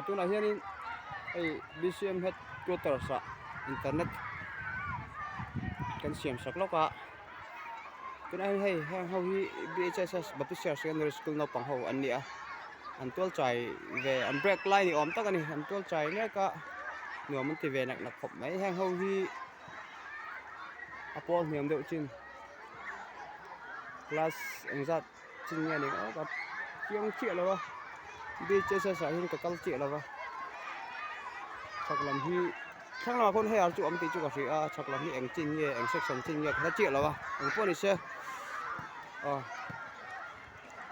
tu na hianin ei BCM het quarter sa internet kan siam sak loka tuna hei hang ho hi BHSS Baptist Secondary School no pang ho an ni a an tol chai ve an break line ni om tak ani an tol chai ne ka nuam man ti ve nak nak khop mai hang ho hi apol niam deuh chin class engzat chin nge ni ka kiong chi lawa BHSS sa hin ka kal chi lawa chaklam hi thang la kon he ar chu am ti chu ka ri a chaklam hi eng chin nge eng section chin nge ka chi lawa eng poni se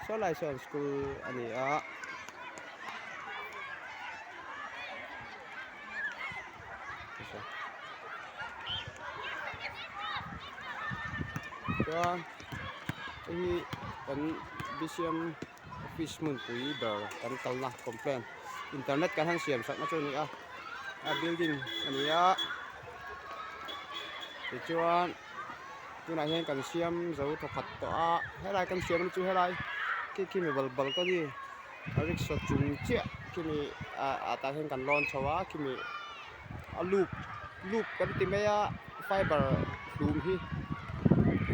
so lai son school ani a chuan hi kan BCM office mun pui ber kan kalna complain internet kan hang siam sak na chu ni a building ani a chuan tuna hian kan siam zo tho khat to a helai kan siam chu helai ki mi bal ko ni rickshaw chung che ki mi ta hian kan lon chawa ki mi a loop kan ti me a fiber loom hi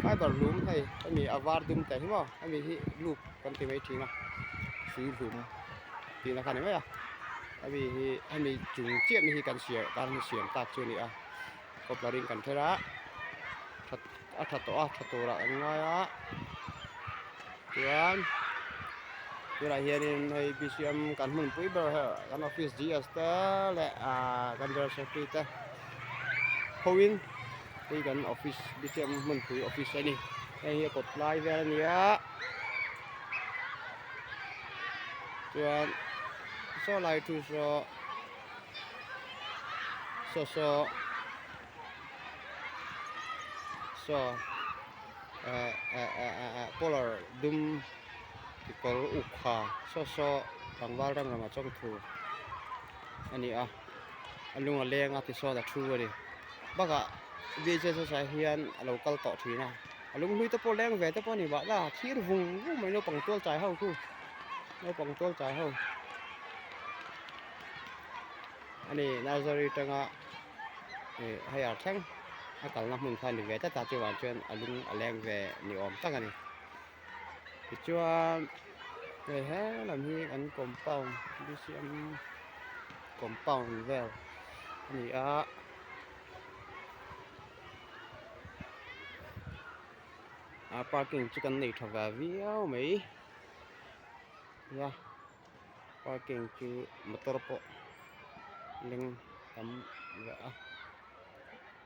fiber loom hai mi avar dum ta hi mo mi hi loop kan ti me thina si loom ti na kan me a mi hi mi chung che mi hi kan siam tak chu ni a coplaring kan thera thatto ra ngai a chuan tuna hianin hei BCM kan hmun pui ber kan office GS te le kan general secretary te hoin hei kan office BCM hmun pui office ani hei kot lai ve ani a chuan so lai tu so polar dum kol ukha so rangwal rang chong thu ani a alunga lenga ti so da thu ani baka BHS sa hian local to thina alung hui to po leng ve to po ni ba la thir vung mai no pang tol chai ho thu no pang tol chai ho ani nursery tanga hayar thang akal na mun khan ni ve ta chu wan chen alung aleng ve ni om tak ani chuan he lam hi an compound BCM compound vel ni a parking chu kan nei thawa viau mai ya parking chu motor po ling tam wa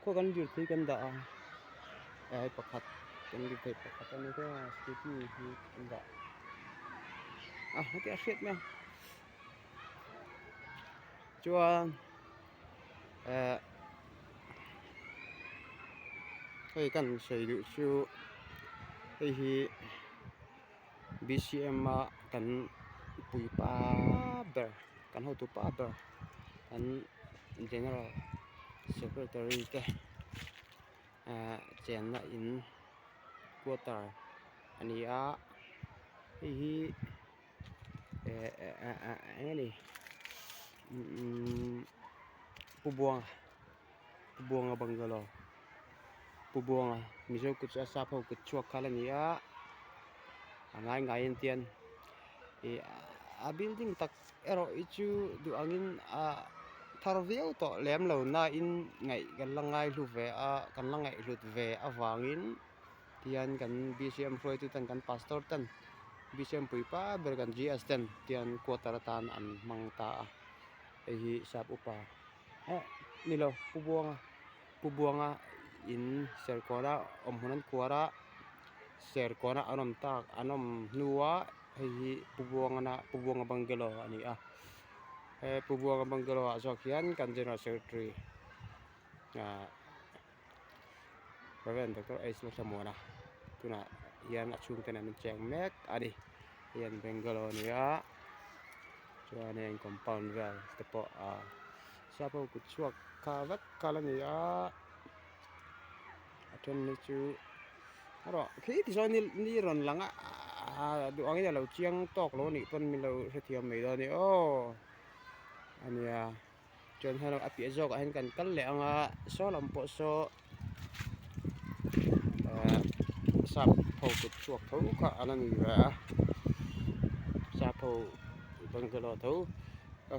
ko kan jur thi kan da ai pakhat kan gi thei pakhat ani ka scooty hi kan da hati asyik me chuan hei kan sei du chu hei hi BCM ma kan pui pa ber kan ho tu pa ber kan general secretary te chen na in quarter ani a hei hi ani pubuanga bangalo pubuanga mizo ku cha sa phau ku chuak khala ni a ngai tian a building tak ero ichu du angin tharviau to lem lo na in ngai gan langai lu ve kan langai lut ve awangin tian kan BCM froi tu tan kan pastor tan BCM pui pa ber kan GS ten tian quarter tan an mangta hi sap upa ni lo pubuanga in serkona omhunan kuara serkona anom tak anom nuwa hi pubuanga bangalo ani pubuanga bangalo azokhian kan general secretary Reverend Dr. Aislo Samona tuna hian achung ten an cheng mek ani hian bangalo ni chuan en compound vel te po sapo ku chuak kha vek kala ni aton ni chu ro khi ti so ni ron langa du angin lo chiang tok lo ni pon mi lo sethiam mai do ni ania chuan helo api azok a hen kan kal le anga so lam po so sap pho kut chuak tho kha anani wa sap pho bungalow tho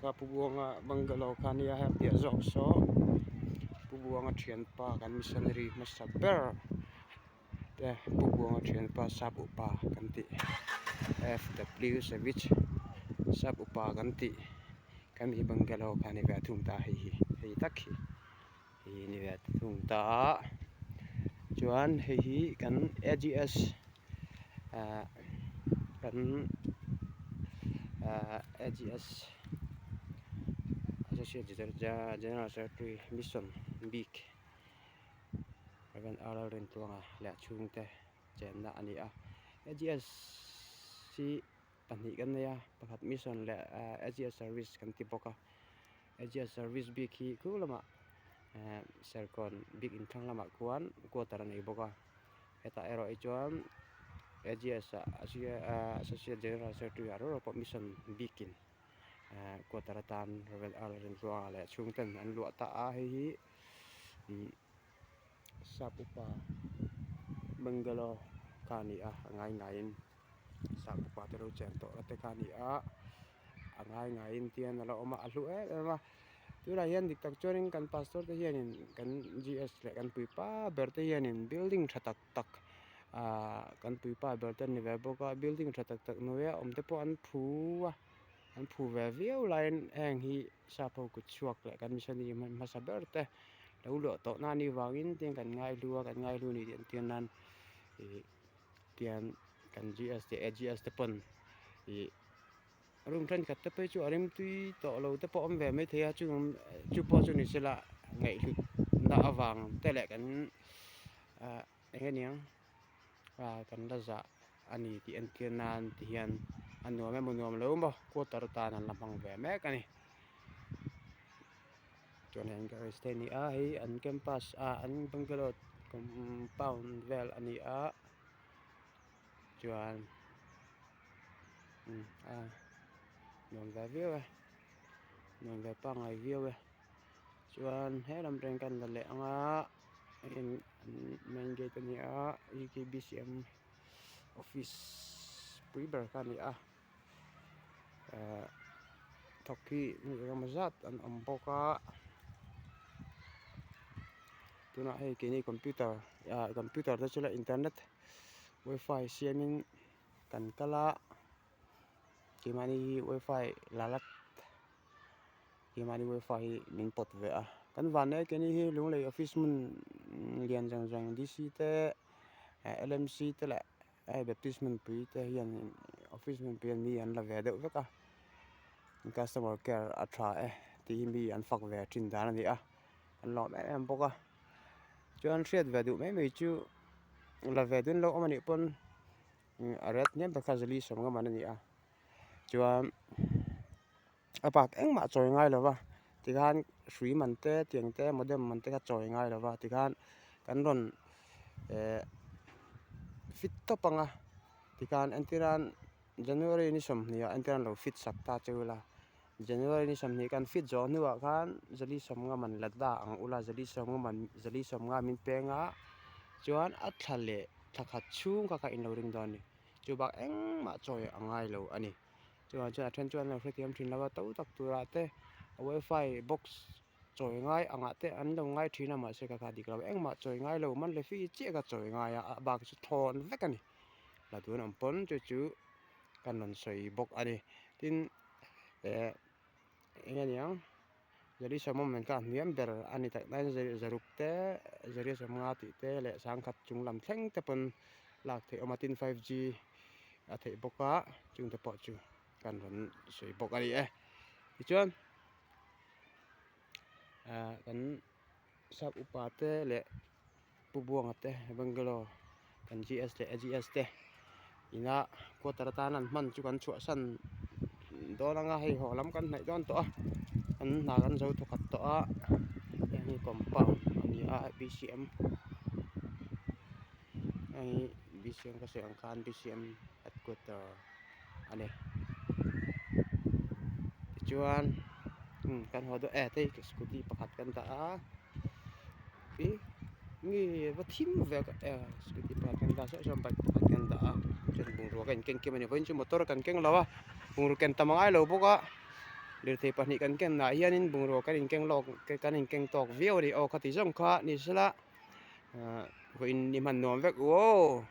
ka pubuanga bungalow khania api azok so pubuanga thian pa kan missionary masaber te pubuanga thian pa sap upa kan ti FW Savage sap upa kan ti kami bungalow khani wa thung ta hi takhi hi ni wa thung ta chuan hi kan AGS kan AGS Associate General Secretary Mission Big Reverend Aaron tuanga la chung te chen na ani a AGS si pani kan ya pakhat mission le AGS service kan ti boka AGS service big hi kulama serkon big in thang lama kuan ko taran ei boka eta ero e chuan AGS Associate General Secretary aro po mission big in ko taratan Reverend Aaron tuanga le chung ten an lu ta a hi sap upa bungalow kani a ngai in sap upa te ro chen to te kani a ngai in tian ala oma alu ma tu la hian dik tak choring kan pastor te hian in kan GS le kan puipa ber te hian in building thatak tak kan puipa ber te ni ve boka building thatak tak noya om te po an phu ve viau line heng hi sap pho kut chuak le kan mission ni ma sa ber te lo lo to na ni wangin tiang kan ngai lu ni tian nan tian kan GS te AGS te pon rum than khat te pe chu arim tui to lo te po om ve mai thea chu po chu ni sela ngai lu na awang te le kan he niang kan la za ani ti an tian nan ti hian annuam me munuam lo mo ko tar ta nan lamang ve me kani chuan hen garage te ni a hi an campus an bungalow compound vel ani a chuan non ve viu non ve pa ngai viu chuan he lam reng kan le anga in main gate ani a EKBCM office puiber kani a thoki ni ramazat an amboka tuna hei kini computer ta chula internet wifi siamin kan kala kimani wifi lalat kimani wifi min pot ve a kan van ne kini hi lunglei office mun lian jang DC te LMC te la baptism pui te hian office mun pian mi an la ve de veka customer care atha ti mi an fak ve thin dan ani a an lo em boka chuan hriat ve du mai chu la ve dun lo amani pon aret nem ta khazali somnga man ani a chuan apak engma choi ngai lova tikhan sri man te tiang te modem man te ka choi ngai lova tikhan kan ron fit to panga tikhan antiran January ni som nia antiran lo fit sakta chula January ni som ni kan fit zo nuwa khan jali somnga man ladda ang ula jali somnga min penga chuan a thale thakhat chung ka in lo ring doni chuba engma choi angai lo ani chuan athen lo hriam thin lawa to tak tura te wifi box choi ngai anga te an lo ngai thina ma se ka dik lo engma choi ngai lo man le fi che ka choi ngai a bak chu thon vekani la tu nam pon chu kan non soi bok ani tin engeniang jadi sama men ka niam ber ani tak nan zaruk te zari samnga ti te le sang khat chung lam thleng te pon lak the omatin 5G a the boka chung te po chu kan ron soi bok ani chuan kan sap upa te le pubuang te bungalow kan GS le AGS te ina ko taratanan man chu kan chu san dolanga hei holam kan nai don to an na kan zo to khat to a yani compound ani a BCM ai BCM ka se angkan BCM headquarter ani chuan kan ho do te scooty pakhat kan ta ngi ba thim ve ka scooty pakhat kan ta sa bike pakhat kan ta chen bung ro kan keng ke mani voin chu motor kan keng lawa bung ro ken tamangai lo boka lir the pahni kan ken na hianin bung ro kan in keng lok kan in keng tok veo ri o khati jong kha ni sala ko in ni man nom vek wo